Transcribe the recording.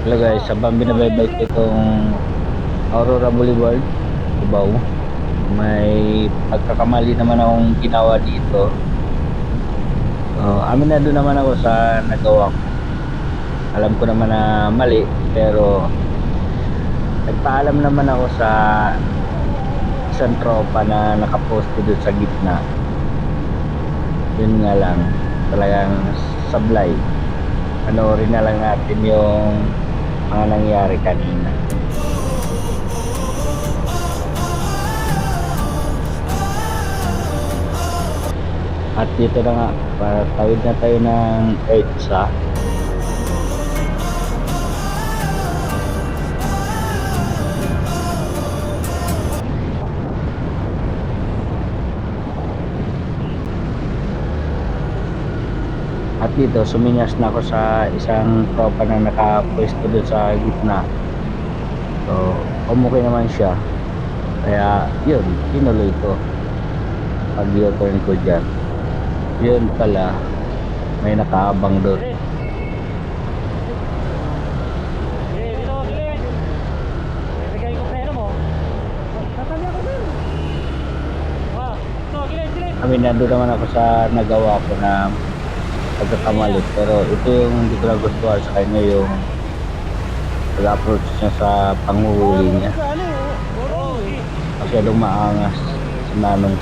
Hello guys, habang binabaybay ko itong Aurora Boulevard, Cubao, may pagkakamali naman akong ginawa dito. Aminado naman ako sa nagawa ko. Alam ko naman na mali, pero nagpaalam naman ako sa isang tropa na nakaposte doon sa gitna. Yun nga lang, talagang sablay. Panoorin na lang natin yung mga nangyari kanina. At dito na nga, patawid na tayo ng EDSA. At dito, suminyas na ako sa isang tropa na nakapwesto doon sa gitna. So, umukay naman siya. Kaya, yun, tinuloy ko. Pag-u-turn ko dyan. Yun pala, may nakaabang doon. Aminado naman ako sa nagawa ko na pagkakamali, pero ito yung hindi ko nagustuhan sa kanya, yung pag-approach niya sa panguhuli niya. Masyadong maangas sa nanong.